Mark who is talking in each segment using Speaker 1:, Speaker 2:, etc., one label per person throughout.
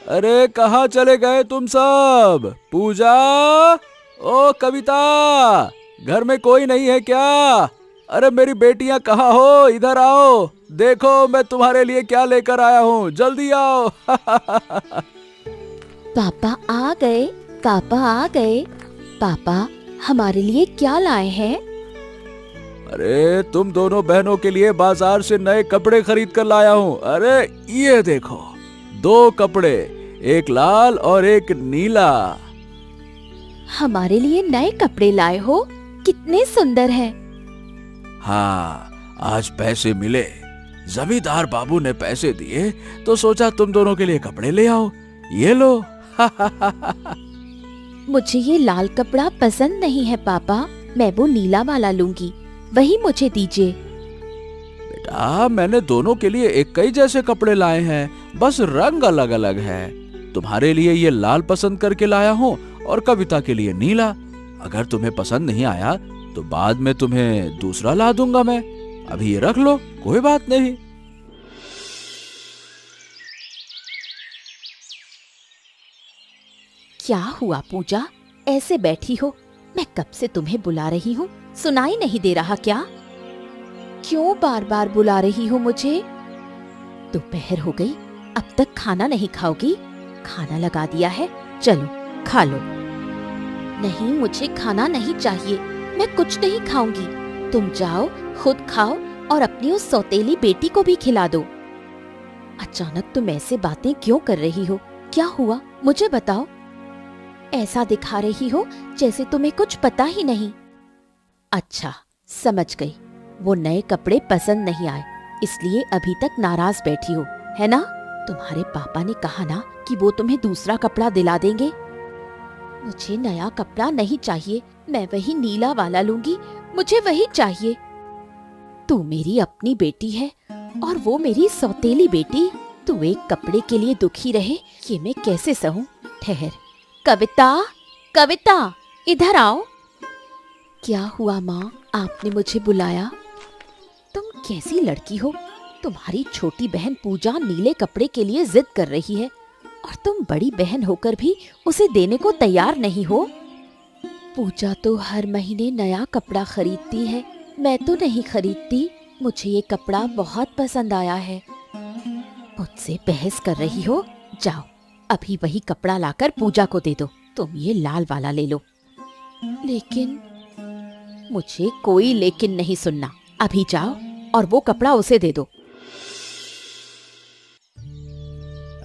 Speaker 1: अरे कहाँ चले गए तुम सब? पूजा, ओ कविता, घर में कोई नहीं है क्या? अरे मेरी बेटियां कहाँ हो? इधर आओ, देखो मैं तुम्हारे लिए क्या लेकर आया हूँ, जल्दी आओ।
Speaker 2: पापा आ गए, पापा आ गए। पापा हमारे लिए क्या लाए हैं?
Speaker 1: अरे तुम दोनों बहनों के लिए बाजार से नए कपड़े खरीद कर लाया हूँ। अरे ये देखो, दो कपड़े, एक लाल और एक नीला।
Speaker 2: हमारे लिए नए कपड़े लाए हो? कितने सुंदर हैं।
Speaker 1: हाँ, आज पैसे मिले, जमींदार बाबू ने पैसे दिए तो सोचा तुम दोनों के लिए कपड़े ले आओ। ये लो।
Speaker 2: मुझे ये लाल कपड़ा पसंद नहीं है पापा, मैं वो नीला वाला लूंगी, वही मुझे दीजिए।
Speaker 1: बेटा, मैंने दोनों के लिए एक ही जैसे कपड़े लाए हैं, बस रंग अलग अलग है। तुम्हारे लिए ये लाल पसंद करके लाया हूँ और कविता के लिए नीला। अगर तुम्हें पसंद नहीं आया तो बाद में तुम्हें दूसरा ला दूंगा मैं। अभी ये रख लो, कोई बात नहीं।
Speaker 2: क्या हुआ पूजा, ऐसे बैठी हो? मैं कब से तुम्हें बुला रही हूँ, सुनाई नहीं दे रहा क्या? क्यों बार बार बुला रही हो मुझे? दोपहर हो गई, अब तक खाना नहीं खाओगी? खाना लगा दिया है, चलो खा लो। नहीं, मुझे खाना नहीं चाहिए, मैं कुछ नहीं खाऊंगी। तुम जाओ, खुद खाओ और अपनी उस सौतेली बेटी को भी खिला दो। अचानक तुम ऐसे बातें क्यों कर रही हो? क्या हुआ, मुझे बताओ। ऐसा दिखा रही हो जैसे तुम्हें कुछ पता ही नहीं। अच्छा, समझ गई, वो नए कपड़े पसंद नहीं आए, इसलिए अभी तक नाराज बैठी हो, है ना? तुम्हारे पापा ने कहा ना कि वो तुम्हें दूसरा कपड़ा दिला देंगे। मुझे नया कपड़ा नहीं चाहिए, मैं वही नीला वाला लूंगी, मुझे वही चाहिए। तू मेरी अपनी बेटी है और वो मेरी सौतेली बेटी। तू एक कपड़े के लिए दुखी रहे, ये मैं कैसे सहूं? ठहर। कविता, कविता, इधर आओ। क्या हुआ माँ, आपने मुझे बुलाया? तुम कैसी लड़की हो? तुम्हारी छोटी बहन पूजा नीले कपड़े के लिए जिद कर रही है और तुम बड़ी बहन होकर भी उसे देने को तैयार नहीं हो। पूजा तो हर महीने नया कपड़ा खरीदती है, मैं तो नहीं खरीदती। मुझे ये कपड़ा बहुत पसंद आया है। मुझसे बहस कर रही हो? जाओ, अभी वही कपड़ा लाकर पूजा को दे दो। तुम ये लाल वाला ले लो। लेकिन मुझे कोई लेकिन नहीं सुनना, अभी जाओ और वो कपड़ा उसे दे दो।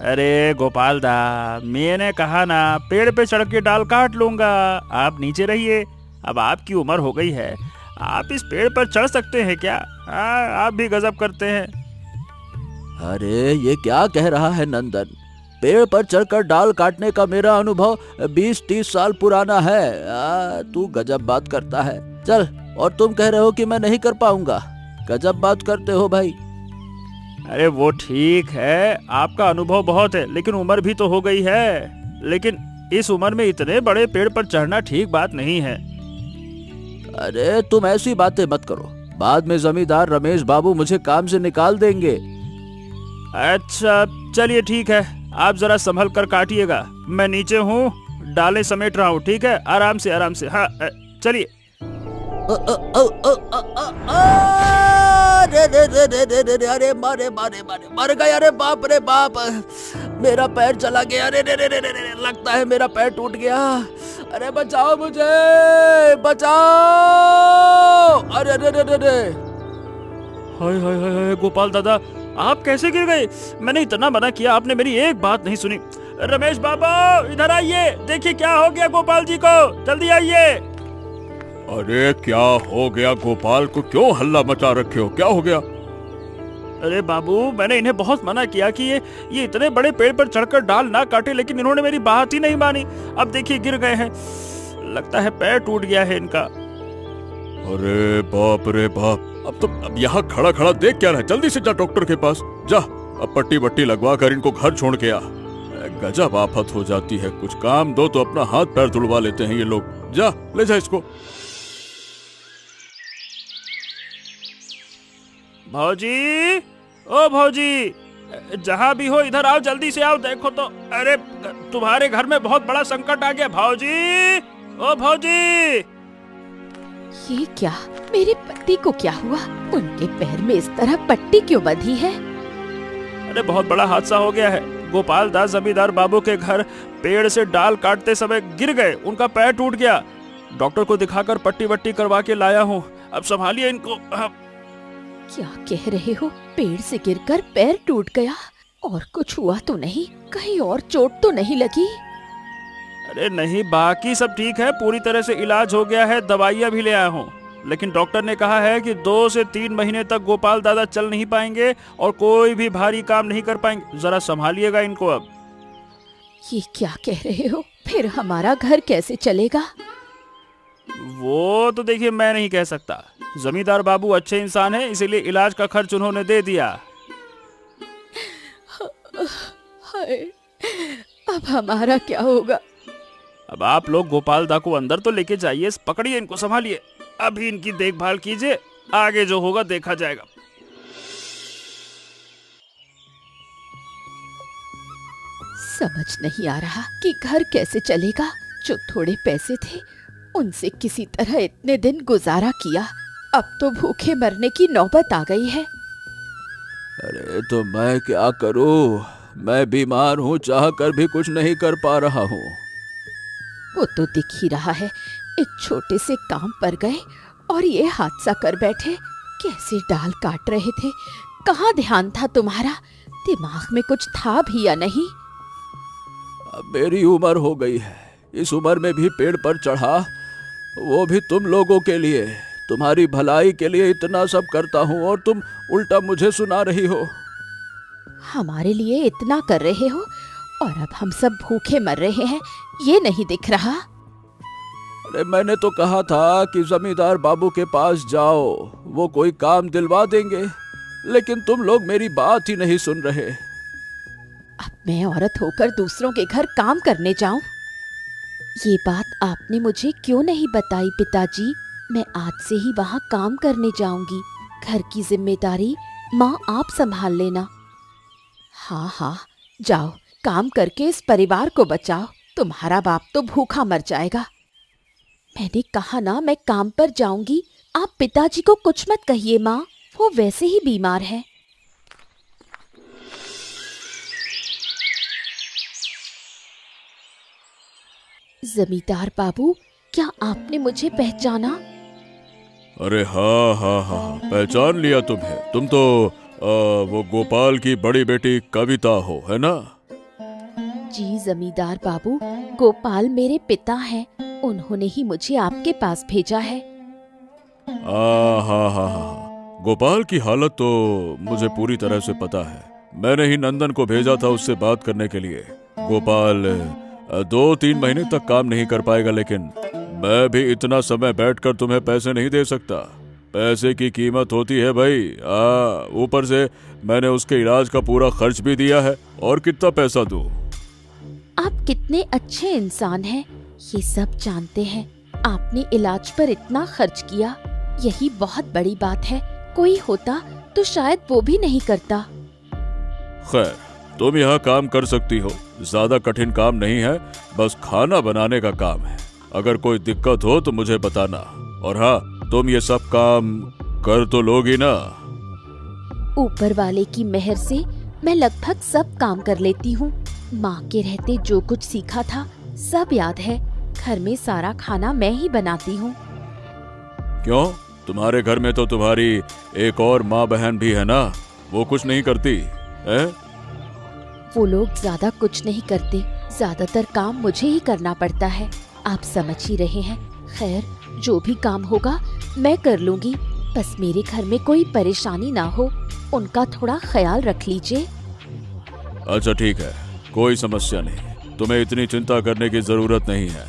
Speaker 3: अरे गोपाल दा, मैंने कहा ना पेड़ पे चढ़ के डाल काट लूंगा, आप नीचे रहिए। अब आपकी उम्र हो गई है, आप इस पेड़ पर चढ़ सकते हैं क्या? आप भी गजब करते हैं।
Speaker 1: अरे ये क्या कह रहा है नंदन? पेड़ पर चढ़कर डाल काटने का मेरा अनुभव 20-30 साल पुराना है। तू गजब बात करता है। चल, और तुम कह रहे हो कि मैं नहीं कर पाऊंगा? गजब बात करते हो भाई।
Speaker 3: अरे वो ठीक है, आपका अनुभव बहुत है, लेकिन उम्र भी तो हो गई है। लेकिन इस उम्र में इतने बड़े पेड़ पर चढ़ना ठीक बात नहीं है।
Speaker 1: अरे तुम ऐसी बातें मत करो, बाद में जमींदार रमेश बाबू मुझे काम से निकाल देंगे।
Speaker 3: अच्छा चलिए ठीक है, आप जरा संभल कर काटिएगा, मैं नीचे हूँ, डालें समेट रहा हूँ। ठीक है, आराम से आराम से। हाँ चलिए।
Speaker 1: अरे मारे मारे मारे मर गया। अरे बाप रे बाप, मेरा पैर चला गया। अरे रे रे रे रे रे, लगता है मेरा पैर टूट गया। अरे बचाओ मुझे, बचाओ। अरे रे रे रे रे।
Speaker 3: हाय हाय हाय हाय, गोपाल दादा आप कैसे गिर गए? मैंने इतना मना किया, आपने मेरी एक बात नहीं सुनी। रमेश बाबू इधर आइए, देखिए क्या हो गया गोपाल जी को, जल्दी आइए।
Speaker 4: अरे क्या हो गया गोपाल को? क्यों हल्ला मचा रखे हो? क्या हो गया?
Speaker 3: अरे बाबू, मैंने इन्हें बहुत मना किया कि ये इतने बड़े पेड़ पर चढ़कर डाल ना काटे, लेकिन इन्होंने मेरी बात ही नहीं मानी। अब देखिए गिर गए हैं, लगता है पैर टूट गया है इनका।
Speaker 4: अरे बाप रे बाप, अब यहाँ खड़ा खड़ा देख क्या रहा है? जल्दी से जा डॉक्टर के पास जा, अब पट्टी बट्टी लगवा कर इनको घर छोड़ के आ। गजब आफत हो जाती है, कुछ काम दो तो अपना हाथ पैर तुड़वा लेते हैं ये लोग। जा ले जा इसको।
Speaker 3: भौजी, ओ भौजी, जहाँ भी हो इधर आओ, जल्दी से आओ। देखो तो, अरे तुम्हारे घर में बहुत बड़ा संकट आ गया। भाऊजी, ओ भाऊजी।
Speaker 2: ये क्या, मेरे पति को क्या हुआ? उनके पैर में इस तरह पट्टी क्यों बंधी है?
Speaker 3: अरे बहुत बड़ा हादसा हो गया है। गोपाल दास जमींदार बाबू के घर पेड़ से डाल काटते समय गिर गए, उनका पैर टूट गया। डॉक्टर को दिखाकर पट्टी वट्टी करवा के लाया हूँ, अब संभालिए इनको।
Speaker 2: क्या कह रहे हो? पेड़ से गिरकर पैर टूट गया? और कुछ हुआ तो नहीं? कहीं और चोट तो नहीं लगी?
Speaker 3: अरे नहीं, बाकी सब ठीक है, पूरी तरह से इलाज हो गया है, दवाइयाँ भी ले आया हूँ। लेकिन डॉक्टर ने कहा है कि 2 से 3 महीने तक गोपाल दादा चल नहीं पाएंगे और कोई भी भारी काम नहीं कर पाएंगे। जरा संभालिएगा इनको अब।
Speaker 2: ये क्या कह रहे हो? फिर हमारा घर कैसे चलेगा?
Speaker 3: वो तो देखिए मैं नहीं कह सकता। जमींदार बाबू अच्छे इंसान हैं, इसीलिए इलाज का खर्च उन्होंने दे दिया।
Speaker 2: हाय, अब हमारा क्या होगा?
Speaker 3: अब आप लोग गोपाल दा को अंदर तो लेके जाइए, पकड़िए इनको, संभालिए, अभी इनकी देखभाल कीजिए, आगे जो होगा देखा जाएगा।
Speaker 2: समझ नहीं आ रहा कि घर कैसे चलेगा। जो थोड़े पैसे थे उनसे किसी तरह इतने दिन गुजारा किया, अब तो भूखे मरने की नौबत आ गई है।
Speaker 1: अरे तो मैं क्या करूं? मैं बीमार हूं, चाह कर भी कुछ नहीं कर पा रहा हूं।
Speaker 2: वो तो दिख ही रहा है, एक छोटे से काम पर गए और ये हादसा कर बैठे। कैसे डाल काट रहे थे, कहाँ ध्यान था तुम्हारा? दिमाग में कुछ था भी या नहीं?
Speaker 1: अब मेरी उम्र हो गई है, इस उम्र में भी पेड़ पर चढ़ा, वो भी तुम लोगों के लिए, तुम्हारी भलाई के लिए इतना सब करता हूँ और तुम उल्टा मुझे सुना रही हो।
Speaker 2: हमारे लिए इतना कर रहे हो और अब हम सब भूखे मर रहे हैं, ये नहीं दिख रहा?
Speaker 1: अरे मैंने तो कहा था कि जमींदार बाबू के पास जाओ, वो कोई काम दिलवा देंगे, लेकिन तुम लोग मेरी बात ही नहीं सुन रहे।
Speaker 2: अब मैं औरत होकर दूसरों के घर काम करने जाऊं? ये बात आपने मुझे क्यों नहीं बताई पिताजी? मैं आज से ही वहाँ काम करने जाऊंगी। घर की जिम्मेदारी माँ आप संभाल लेना। हाँ हाँ, जाओ काम करके इस परिवार को बचाओ, तुम्हारा बाप तो भूखा मर जाएगा। मैंने कहा ना मैं काम पर जाऊंगी। आप पिताजी को कुछ मत कहिए माँ, वो वैसे ही बीमार है। जमींदार बाबू, क्या आपने मुझे पहचाना?
Speaker 4: अरे हाँ हाँ हाँ, पहचान लिया तुम्हें। तुम तो वो गोपाल की बड़ी बेटी कविता हो, है ना?
Speaker 2: जी जमींदार बाबू, गोपाल मेरे पिता हैं, उन्होंने ही मुझे आपके पास भेजा है।
Speaker 4: हाँ हाँ हाँ, गोपाल की हालत तो मुझे पूरी तरह से पता है। मैंने ही नंदन को भेजा था उससे बात करने के लिए। गोपाल 2-3 महीने तक काम नहीं कर पाएगा, लेकिन मैं भी इतना समय बैठकर तुम्हें पैसे नहीं दे सकता। पैसे की कीमत होती है भाई। ऊपर से मैंने उसके इलाज का पूरा खर्च भी दिया है, और कितना पैसा दूं?
Speaker 2: आप कितने अच्छे इंसान हैं, ये सब जानते हैं। आपने इलाज पर इतना खर्च किया, यही बहुत बड़ी बात है। कोई होता तो शायद वो भी नहीं करता।
Speaker 4: खैर, तुम यहाँ काम कर सकती हो, ज्यादा कठिन काम नहीं है, बस खाना बनाने का काम है। अगर कोई दिक्कत हो तो मुझे बताना। और हाँ, तुम ये सब काम कर तो लोगी ना?
Speaker 2: ऊपर वाले की मेहर से मैं लगभग सब काम कर लेती हूँ। माँ के रहते जो कुछ सीखा था सब याद है। घर में सारा खाना मैं ही बनाती हूँ।
Speaker 4: क्यों, तुम्हारे घर में तो तुम्हारी एक और माँ बहन भी है ना, वो कुछ नहीं करती है?
Speaker 2: वो लोग ज्यादा कुछ नहीं करते, ज्यादातर काम मुझे ही करना पड़ता है। आप समझ ही रहे हैं। खैर, जो भी काम होगा मैं कर लूंगी, बस मेरे घर में कोई परेशानी ना हो, उनका थोड़ा ख्याल रख लीजिए।
Speaker 4: अच्छा ठीक है, कोई समस्या नहीं, तुम्हें इतनी चिंता करने की जरूरत नहीं है।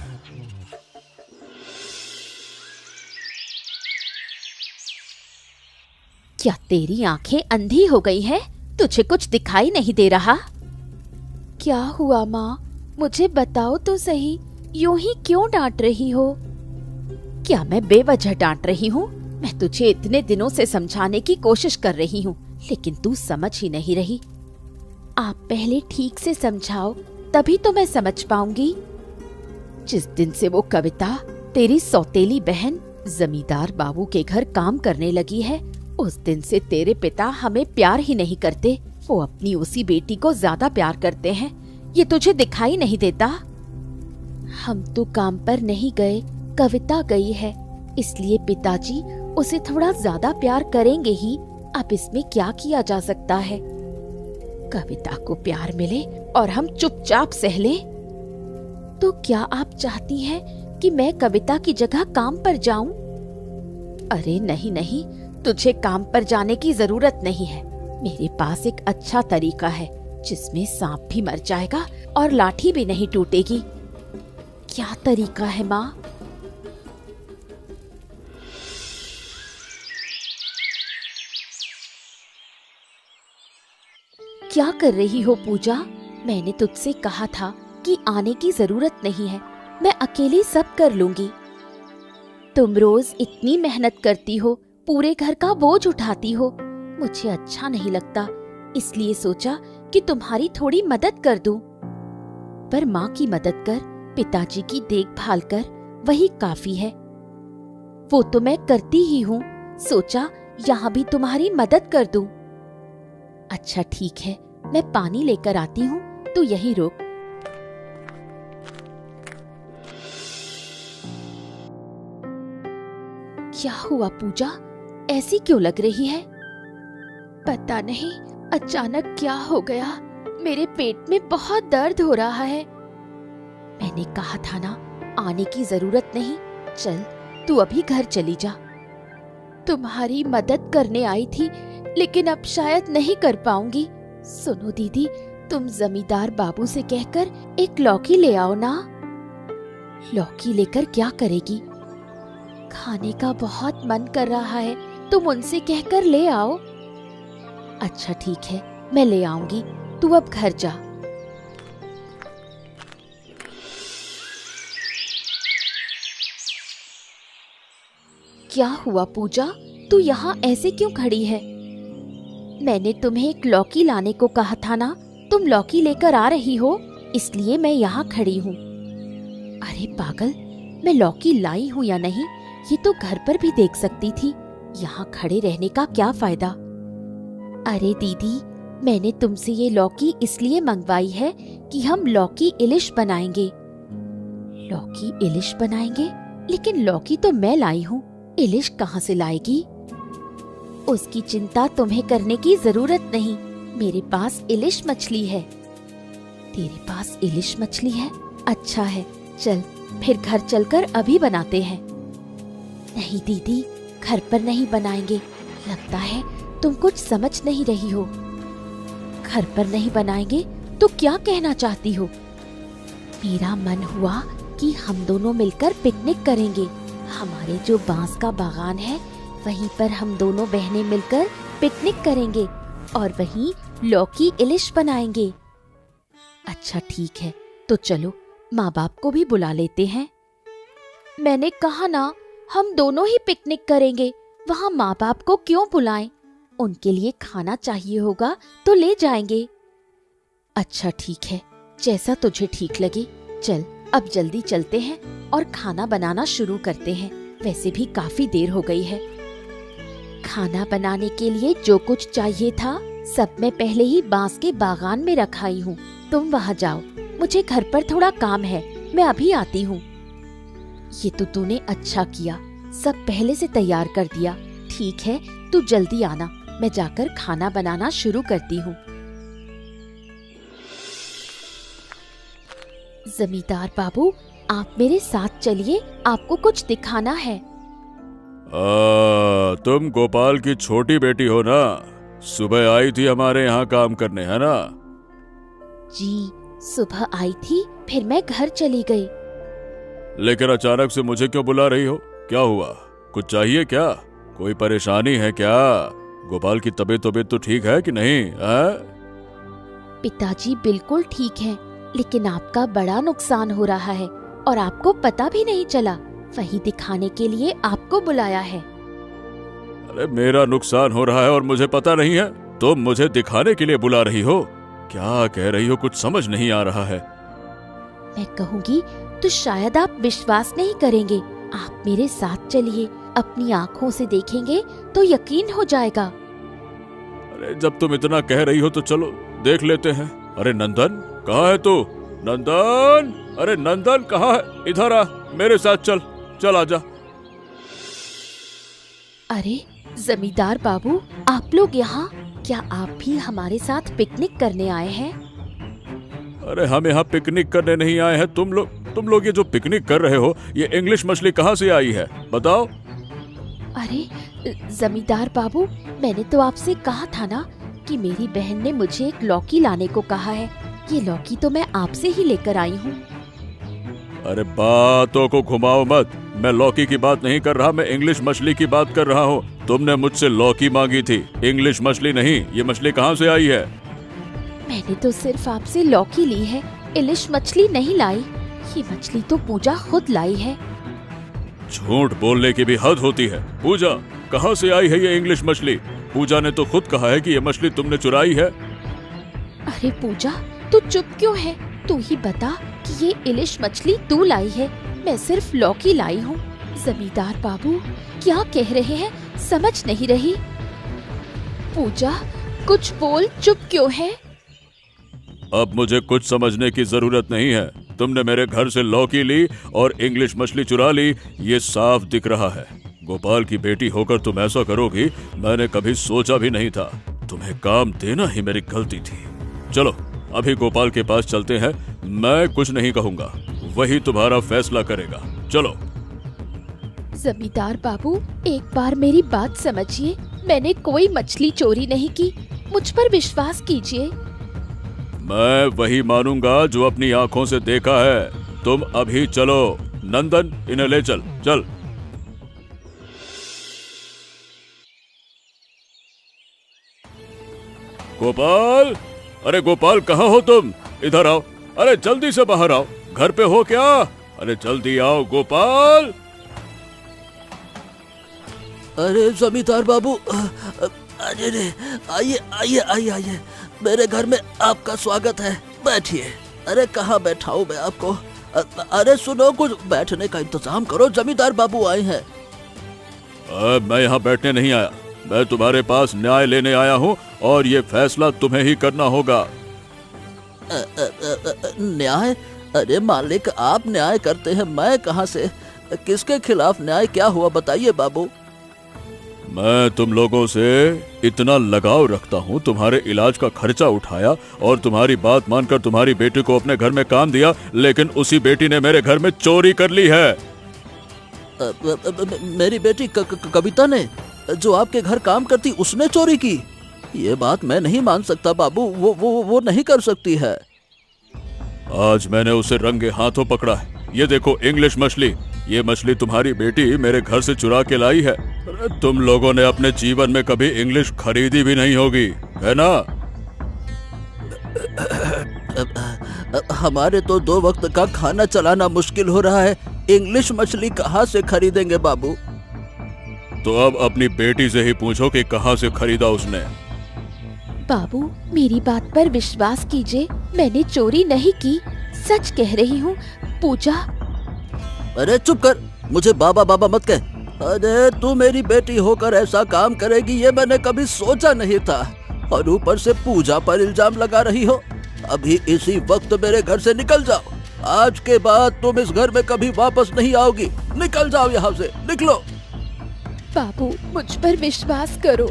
Speaker 2: क्या तेरी आंखें अंधी हो गई हैं? तुझे कुछ दिखाई नहीं दे रहा? क्या हुआ माँ, मुझे बताओ तो सही, यूं ही क्यों डांट रही हो? क्या मैं बेवजह डांट रही हूँ? मैं तुझे इतने दिनों से समझाने की कोशिश कर रही हूँ, लेकिन तू समझ ही नहीं रही। आप पहले ठीक से समझाओ, तभी तो मैं समझ पाऊंगी। जिस दिन से वो कविता, तेरी सौतेली बहन, जमींदार बाबू के घर काम करने लगी है, उस दिन से तेरे पिता हमें प्यार ही नहीं करते। वो अपनी उसी बेटी को ज्यादा प्यार करते हैं। ये तुझे दिखाई नहीं देता? हम तो काम पर नहीं गए, कविता गई है, इसलिए पिताजी उसे थोड़ा ज्यादा प्यार करेंगे ही। अब इसमें क्या किया जा सकता है? कविता को प्यार मिले और हम चुपचाप सह लें? तो क्या आप चाहती हैं कि मैं कविता की जगह काम पर जाऊं? अरे नहीं नहीं, तुझे काम पर जाने की जरूरत नहीं है। मेरे पास एक अच्छा तरीका है जिसमें सांप भी मर जाएगा और लाठी भी नहीं टूटेगी। क्या तरीका है माँ? क्या कर रही हो पूजा? मैंने तुझसे कहा था कि आने की जरूरत नहीं है, मैं अकेली सब कर लूंगी। तुम रोज इतनी मेहनत करती हो, पूरे घर का बोझ उठाती हो, मुझे अच्छा नहीं लगता, इसलिए सोचा कि तुम्हारी थोड़ी मदद कर दूं। पर माँ की मदद कर, पिताजी की देखभाल कर, वही काफी है। वो तो मैं करती ही हूँ, सोचा यहाँ भी तुम्हारी मदद कर दूं। अच्छा ठीक है, मैं पानी लेकर आती हूँ, तू यहीं रुक। क्या हुआ पूजा, ऐसी क्यों लग रही है? पता नहीं अचानक क्या हो गया, मेरे पेट में बहुत दर्द हो रहा है। मैंने कहा था ना, आने की जरूरत नहीं, चल तू अभी घर चली जा। तुम्हारी मदद करने आई थी, लेकिन अब शायद नहीं कर पाऊंगी। सुनो दीदी, तुम जमींदार बाबू से कहकर एक लौकी ले आओ ना। लौकी लेकर क्या करेगी? खाने का बहुत मन कर रहा है, तुम उनसे कहकर ले आओ। अच्छा ठीक है, मैं ले आऊंगी, तू अब घर जा। क्या हुआ पूजा, तू यहाँ ऐसे क्यों खड़ी है? मैंने तुम्हें एक लौकी लाने को कहा था ना, तुम लौकी लेकर आ रही हो, इसलिए मैं यहाँ खड़ी हूँ। अरे पागल, मैं लौकी लाई हूँ या नहीं, ये तो घर पर भी देख सकती थी, यहाँ खड़े रहने का क्या फायदा? अरे दीदी, मैंने तुमसे ये लौकी इसलिए मंगवाई है कि हम लौकी इलिश बनाएंगे। लौकी इलिश बनाएंगे? लेकिन लौकी तो मैं लाई हूँ, इलिश कहाँ से लाएगी? उसकी चिंता तुम्हें करने की जरूरत नहीं, मेरे पास इलिश मछली है। तेरे पास इलिश मछली है? अच्छा है, चल फिर घर चलकर अभी बनाते हैं। नहीं दीदी, घर पर नहीं बनाएंगे, लगता है तुम कुछ समझ नहीं रही हो। घर पर नहीं बनाएंगे तो क्या कहना चाहती हो? मेरा मन हुआ कि हम दोनों मिलकर पिकनिक करेंगे। हमारे जो बांस का बागान है, वहीं पर हम दोनों बहनें मिलकर पिकनिक करेंगे और वहीं लौकी इलिश बनाएंगे। अच्छा ठीक है, तो चलो माँ बाप को भी बुला लेते हैं। मैंने कहा ना, हम दोनों ही पिकनिक करेंगे, वहाँ माँ बाप को क्यों बुलाएं? उनके लिए खाना चाहिए होगा तो ले जाएंगे। अच्छा ठीक है, जैसा तुझे ठीक लगे। चल अब जल्दी चलते हैं और खाना बनाना शुरू करते हैं, वैसे भी काफी देर हो गई है। खाना बनाने के लिए जो कुछ चाहिए था सब मैं पहले ही बांस के बागान में रखाई हूँ। तुम वहाँ जाओ, मुझे घर पर थोड़ा काम है, मैं अभी आती हूँ। ये तो तूने अच्छा किया, सब पहले से तैयार कर दिया। ठीक है, तू जल्दी आना, मैं जाकर खाना बनाना शुरू करती हूँ। जमींदार बाबू, आप मेरे साथ चलिए, आपको कुछ दिखाना है।
Speaker 4: तुम गोपाल की छोटी बेटी हो ना? सुबह आई थी हमारे यहाँ काम करने, है ना?
Speaker 2: जी, सुबह आई थी, फिर मैं घर चली गई।
Speaker 4: लेकिन अचानक से मुझे क्यों बुला रही हो? क्या हुआ? कुछ चाहिए क्या? कोई परेशानी है क्या? गोपाल की तबीयत तो ठीक है कि नहीं है?
Speaker 2: पिताजी बिल्कुल ठीक हैं, लेकिन आपका बड़ा नुकसान हो रहा है और आपको पता भी नहीं चला। वही दिखाने के लिए आपको बुलाया है।
Speaker 4: अरे मेरा नुकसान हो रहा है और मुझे पता नहीं है? तुम मुझे दिखाने के लिए बुला रही हो? क्या कह रही हो, कुछ समझ नहीं आ रहा है।
Speaker 2: मैं कहूँगी तो शायद आप विश्वास नहीं करेंगे। आप मेरे साथ चलिए, अपनी आँखों से देखेंगे तो यकीन हो जाएगा।
Speaker 4: अरे जब तुम इतना कह रही हो तो चलो देख लेते हैं। अरे नंदन, कहाँ है तू? नंदन, अरे नंदन कहाँ है? इधर आ, मेरे साथ चल, चल आजा।
Speaker 2: अरे जमींदार बाबू, आप लोग यहाँ? क्या आप भी हमारे साथ पिकनिक करने आए हैं?
Speaker 4: अरे हम यहाँ पिकनिक करने नहीं आए हैं। तुम लोग ये जो पिकनिक कर रहे हो, ये इंग्लिश मछली कहाँ से आई है, बताओ।
Speaker 2: अरे जमींदार बाबू, मैंने तो आपसे कहा था ना कि मेरी बहन ने मुझे एक लौकी लाने को कहा है। ये लौकी तो मैं आपसे ही लेकर आई हूँ।
Speaker 4: अरे बातों को घुमाओ मत, मैं लौकी की बात नहीं कर रहा, मैं इंग्लिश मछली की बात कर रहा हूँ। तुमने मुझसे लौकी मांगी थी, इंग्लिश मछली नहीं। ये मछली कहाँ से आई है?
Speaker 2: मैंने तो सिर्फ आपसे लौकी ली है, इंग्लिश मछली नहीं लाई। ये मछली तो पूजा खुद लाई है।
Speaker 4: झूठ बोलने की भी हद होती है। पूजा, कहाँ से आई है ये इंग्लिश मछली? पूजा ने तो खुद कहा है कि ये मछली तुमने चुराई है।
Speaker 2: अरे पूजा, तू चुप क्यों है? तू ही बता कि ये इंग्लिश मछली तू लाई है, मैं सिर्फ लौकी लाई हूँ। जमींदार बाबू क्या कह रहे हैं, समझ नहीं रही। पूजा कुछ बोल, चुप क्यों है?
Speaker 4: अब मुझे कुछ समझने की जरूरत नहीं है। तुमने मेरे घर से लौकी ली और इंग्लिश मछली चुरा ली, ये साफ दिख रहा है। गोपाल की बेटी होकर तुम ऐसा करोगी, मैंने कभी सोचा भी नहीं था। तुम्हें काम देना ही मेरी गलती थी। चलो अभी गोपाल के पास चलते हैं, मैं कुछ नहीं कहूँगा, वही तुम्हारा फैसला करेगा। चलो।
Speaker 2: जमींदार बाबू, एक बार मेरी बात समझिए, मैंने कोई मछली चोरी नहीं की, मुझ पर विश्वास कीजिए।
Speaker 4: मैं वही मानूंगा जो अपनी आंखों से देखा है। तुम अभी चलो। नंदन, इन्हें ले चल, चल। गोपाल, अरे गोपाल कहाँ हो तुम? इधर आओ, अरे जल्दी से बाहर आओ। घर पे हो क्या? अरे जल्दी आओ गोपाल।
Speaker 1: अरे जमींदार बाबू, अरे आइए आइए आइए आइए, मेरे घर में आपका स्वागत है, बैठिए। अरे कहाँ बैठाऊं मैं आपको? अरे सुनो, कुछ बैठने का इंतजाम करो, जमींदार बाबू आए हैं।
Speaker 4: मैं यहाँ बैठने नहीं आया, मैं तुम्हारे पास न्याय लेने आया हूँ और ये फैसला तुम्हें ही करना होगा।
Speaker 1: न्याय? अरे मालिक, आप न्याय करते हैं, मैं कहाँ से? किसके खिलाफ न्याय? क्या हुआ बताइए बाबू।
Speaker 4: मैं तुम लोगों से इतना लगाव रखता हूँ, तुम्हारे इलाज का खर्चा उठाया और तुम्हारी बात मानकर तुम्हारी बेटी को अपने घर में काम दिया, लेकिन उसी बेटी ने मेरे घर में चोरी कर ली है।
Speaker 1: मेरी बेटी कविता ने, जो आपके घर काम करती, उसने चोरी की? ये बात मैं नहीं मान सकता बाबू, वो नहीं कर सकती है।
Speaker 4: आज मैंने उसे रंगे हाथों पकड़ा है। ये देखो इंग्लिश मछली, ये मछली तुम्हारी बेटी मेरे घर से चुरा के लाई है। तुम लोगों ने अपने जीवन में कभी इंग्लिश खरीदी भी नहीं होगी, है ना?
Speaker 1: हमारे तो 2 वक्त का खाना चलाना मुश्किल हो रहा है, इंग्लिश मछली कहाँ से खरीदेंगे बाबू?
Speaker 4: तो अब अपनी बेटी से ही पूछो कि कहाँ से खरीदा उसने।
Speaker 2: बाबू मेरी बात पर विश्वास कीजिए, मैंने चोरी नहीं की, सच कह रही हूँ। पूजा।
Speaker 1: अरे चुप कर, मुझे बाबा बाबा मत कह। अरे तू मेरी बेटी होकर ऐसा काम करेगी, ये मैंने कभी सोचा नहीं था, और ऊपर से पूजा पर इल्जाम लगा रही हो। अभी इसी वक्त मेरे घर से निकल जाओ, आज के बाद तुम इस घर में कभी वापस नहीं आओगी। निकल जाओ यहाँ से, निकलो।
Speaker 2: बाबू मुझ पर विश्वास करो।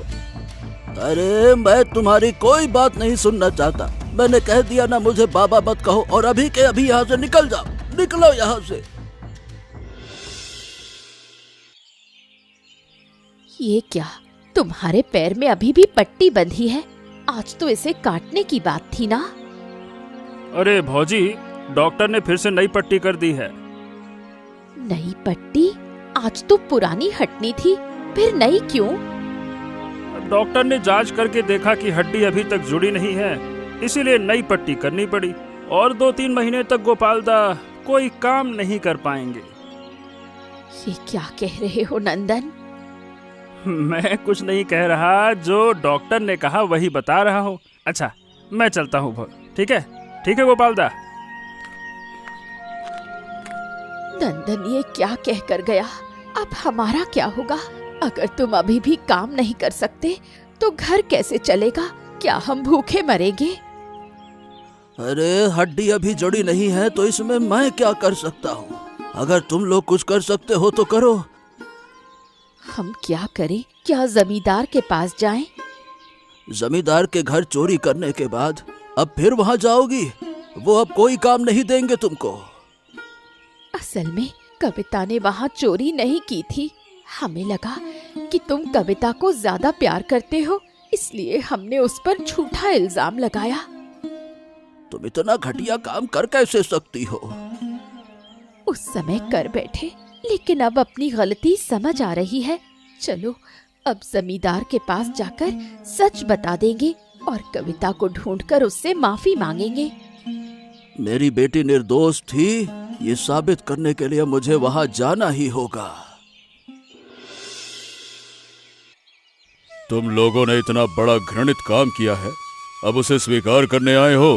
Speaker 1: अरे मैं तुम्हारी कोई बात नहीं सुनना चाहता, मैंने कह दिया ना, मुझे बाबा मत कहो, और अभी के अभी यहाँ से निकल जाओ, निकलो यहाँ से।
Speaker 2: ये क्या, तुम्हारे पैर में अभी भी पट्टी बंधी है? आज तो इसे काटने की बात थी ना।
Speaker 3: अरे भौजी, डॉक्टर ने फिर से नई पट्टी कर दी है।
Speaker 2: नई पट्टी? आज तो पुरानी हटनी थी, फिर नई क्यों?
Speaker 3: डॉक्टर ने जांच करके देखा कि हड्डी अभी तक जुड़ी नहीं है, इसीलिए नई पट्टी करनी पड़ी, और 2-3 महीने तक गोपालदा कोई काम नहीं कर पाएंगे।
Speaker 2: ये क्या कह रहे हो नंदन?
Speaker 3: मैं कुछ नहीं कह रहा, जो डॉक्टर ने कहा वही बता रहा हूँ। अच्छा मैं चलता हूँ। ठीक है गोपाल दा।
Speaker 2: नंदन ये क्या कह कर गया? अब हमारा क्या होगा? अगर तुम अभी भी काम नहीं कर सकते तो घर कैसे चलेगा? क्या हम भूखे मरेंगे?
Speaker 1: अरे हड्डी अभी जड़ी नहीं है तो इसमें मैं क्या कर सकता हूँ? अगर तुम लोग कुछ कर सकते हो तो करो।
Speaker 2: हम क्या करें? क्या जमींदार के पास जाएं?
Speaker 1: जमींदार के घर चोरी करने के बाद अब फिर वहां जाओगी? वो अब कोई काम नहीं देंगे तुमको।
Speaker 2: असल में कविता ने वहाँ चोरी नहीं की थी। हमें लगा कि तुम कविता को ज्यादा प्यार करते हो, इसलिए हमने उस पर झूठा इल्जाम लगाया।
Speaker 1: तुम इतना घटिया काम कर कैसे सकती हो?
Speaker 2: उस समय कर बैठे, लेकिन अब अपनी गलती समझ आ रही है। चलो अब जमींदार के पास जाकर सच बता देंगे और कविता को ढूंढकर उससे माफी मांगेंगे।
Speaker 1: मेरी बेटी निर्दोष थी, ये साबित करने के लिए मुझे वहां जाना ही होगा।
Speaker 4: तुम लोगों ने इतना बड़ा घृणित काम किया है, अब उसे स्वीकार करने आए हो?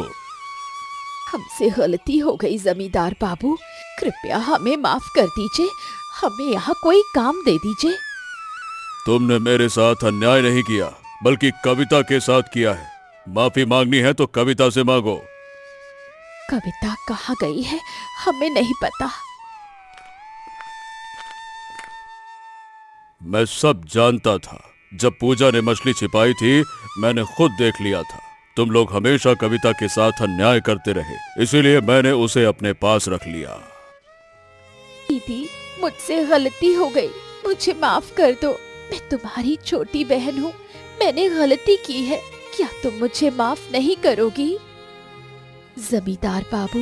Speaker 2: हमसे गलती हो गई जमींदार बाबू, कृपया हमें माफ कर दीजिए। हमें यहाँ कोई काम दे दीजिए।
Speaker 4: तुमने मेरे साथ अन्याय नहीं किया, बल्कि कविता के साथ किया है। माफी मांगनी है तो कविता से मांगो।
Speaker 2: कविता कहाँ गई है? हमें नहीं पता।
Speaker 4: मैं सब जानता था। जब पूजा ने मछली छिपाई थी, मैंने खुद देख लिया था। तुम लोग हमेशा कविता के साथ अन्याय करते रहे, इसीलिए मैंने उसे अपने पास रख लिया।
Speaker 2: दीदी, मुझसे गलती हो गई, मुझे माफ कर दो। मैं तुम्हारी छोटी बहन हूँ, मैंने गलती की है। क्या तुम मुझे माफ नहीं करोगी? जमींदार बाबू,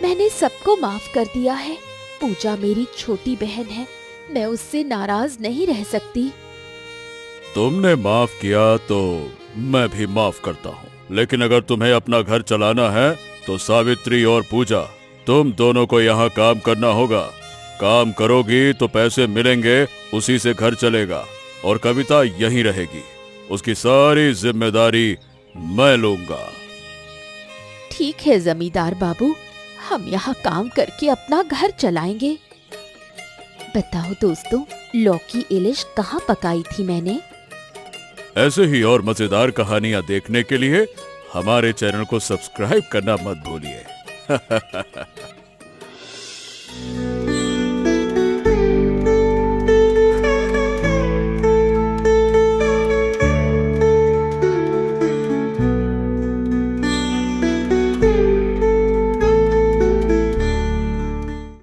Speaker 2: मैंने सबको माफ कर दिया है। पूजा मेरी छोटी बहन है, मैं उससे नाराज नहीं रह सकती।
Speaker 4: तुमने माफ किया तो मैं भी माफ करता हूँ, लेकिन अगर तुम्हें अपना घर चलाना है तो सावित्री और पूजा, तुम दोनों को यहाँ काम करना होगा। काम करोगी तो पैसे मिलेंगे, उसी से घर चलेगा और कविता यहीं रहेगी। उसकी सारी जिम्मेदारी मैं लूंगा।
Speaker 2: ठीक है जमींदार बाबू, हम यहाँ काम करके अपना घर चलाएंगे। बताओ दोस्तों, लौकी इलिश कहाँ पकाई थी मैंने?
Speaker 4: ऐसे ही और मजेदार कहानियां देखने के लिए हमारे चैनल को सब्सक्राइब करना मत भूलिए।